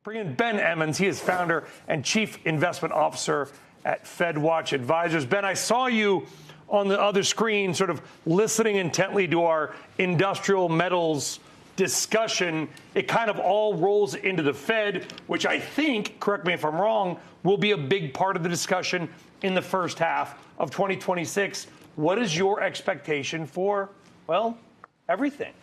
Bring in Ben Emons. He is founder and chief investment officer at FedWatch Advisors. Ben, I saw you on the other screen sort of listening intently to our industrial metals discussion. It kind of all rolls into the Fed, which I think, correct me if I'm wrong, will be a big part of the discussion in the first half of 2026. What is your expectation for, well, everything?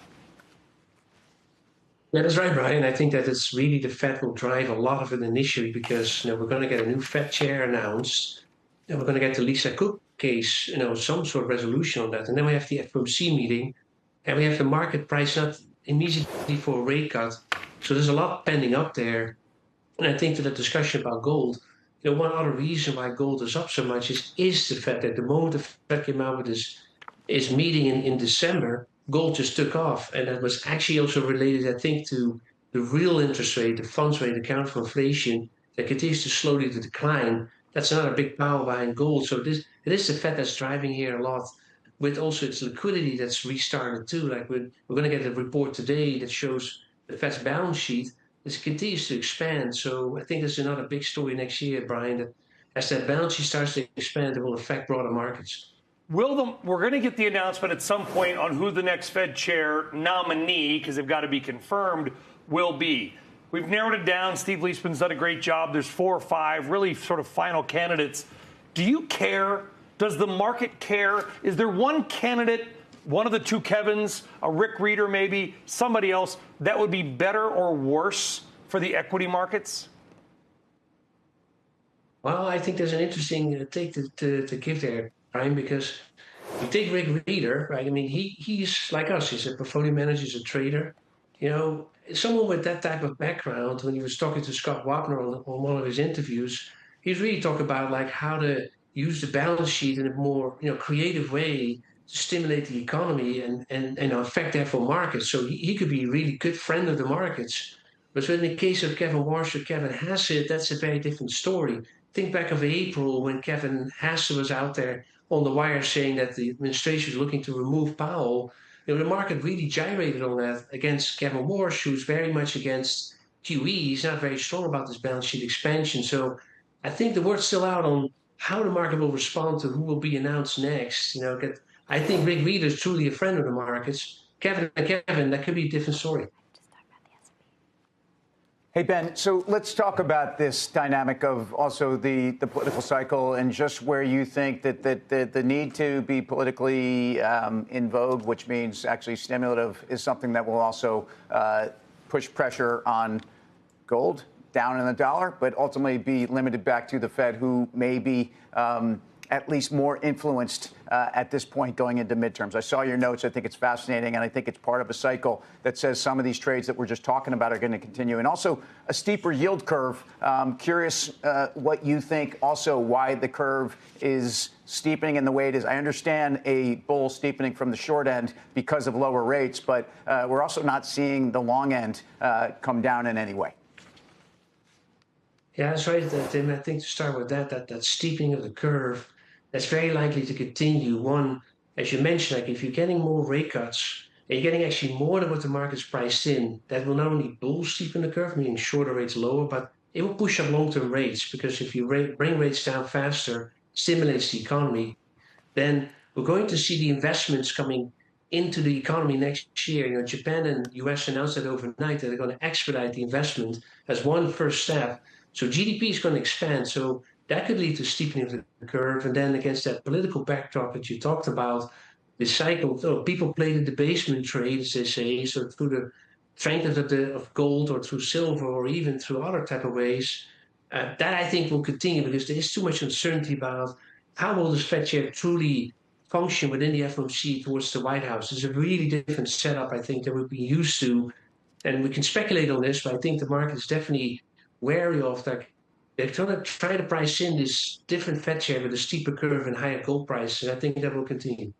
Yeah, that's right, Brian. I think that it's really the Fed will drive a lot of it initially because we're going to get a new Fed chair announced, and we're going to get the Lisa Cook case, some sort of resolution on that, and then we have the FOMC meeting, and we have the market price not immediately for a rate cut. So there's a lot pending up there, and I think that the discussion about gold, one other reason why gold is up so much is the fact that the moment the Fed came out with this meeting in December, gold just took off. And that was actually also related, I think, to the real interest rate, the funds rate account for inflation that continues to slowly decline. That's another big power behind gold. So it is the Fed that's driving here a lot, with also its liquidity that's restarted too. Like we're going to get a report today that shows the Fed's balance sheet continues to expand. So I think there's another big story next year, Brian, that as that balance sheet starts to expand, it will affect broader markets. We're going to get the announcement at some point on who the next Fed chair nominee, because they've got to be confirmed, will be. We've narrowed it down. Steve Leisman's done a great job. There's 4 or 5 really sort of final candidates. Do you care? Does the market care? Is there one candidate, one of the two Kevins, a Rick Reeder maybe, somebody else, that would be better or worse for the equity markets? Well, I think there's an interesting take to give there, Brian, because you take Rick Reeder, right? I mean, he's like us. He's a portfolio manager, he's a trader. Someone with that type of background, when he was talking to Scott Wapner on one of his interviews, he's really talking about like how to use the balance sheet in a more creative way to stimulate the economy and affect therefore markets. So he could be a really good friend of the markets. But so in the case of Kevin Warsh or Kevin Hassett, that's a very different story. Think back of April when Kevin Hassett was out there on the wire saying that the administration is looking to remove Powell. The market really gyrated on that against Kevin Warsh, who's very much against QE. He's not very strong about this balance sheet expansion. So I think the word's still out on how the market will respond to who will be announced next. I think Rick Reeder is truly a friend of the markets. Kevin, that could be a different story. Hey, Ben, so let's talk about this dynamic of also the political cycle and just where you think that the need to be politically in vogue, which means actually stimulative, is something that will also push pressure on gold down in the dollar, but ultimately be limited back to the Fed, who may be at least more influenced at this point going into midterms. I saw your notes. I think it's fascinating, and I think it's part of a cycle that says some of these trades that we're just talking about are going to continue. And also a steeper yield curve. Curious what you think also why the curve is steepening in the way it is. I understand a bull steepening from the short end because of lower rates, but we're also not seeing the long end come down in any way. Yeah, that's right, Tim. I think to start with that steepening of the curve, that's very likely to continue. One, as you mentioned, like if you're getting more rate cuts and you're getting actually more than what the market's priced in, that will not only bull steepen the curve, meaning shorter rates lower, but it will push up long-term rates, because if you bring rates down faster, stimulates the economy, then we're going to see the investments coming into the economy next year. Japan and US announced that overnight that they're going to expedite the investment as one first step. So GDP is going to expand. So that could lead to steepening of the curve. And then against that political backdrop that you talked about, the cycle, people play the debasement trade, as they say, so through the strength of gold or through silver or even through other type of ways. That I think will continue because there is too much uncertainty about how will this Fed chair truly function within the FOMC towards the White House. It's a really different setup, I think, than we've been used to. And we can speculate on this, but I think the market is definitely wary of that. They're going to try to price in this different Fed chair with a steeper curve and higher gold prices, and I think that will continue.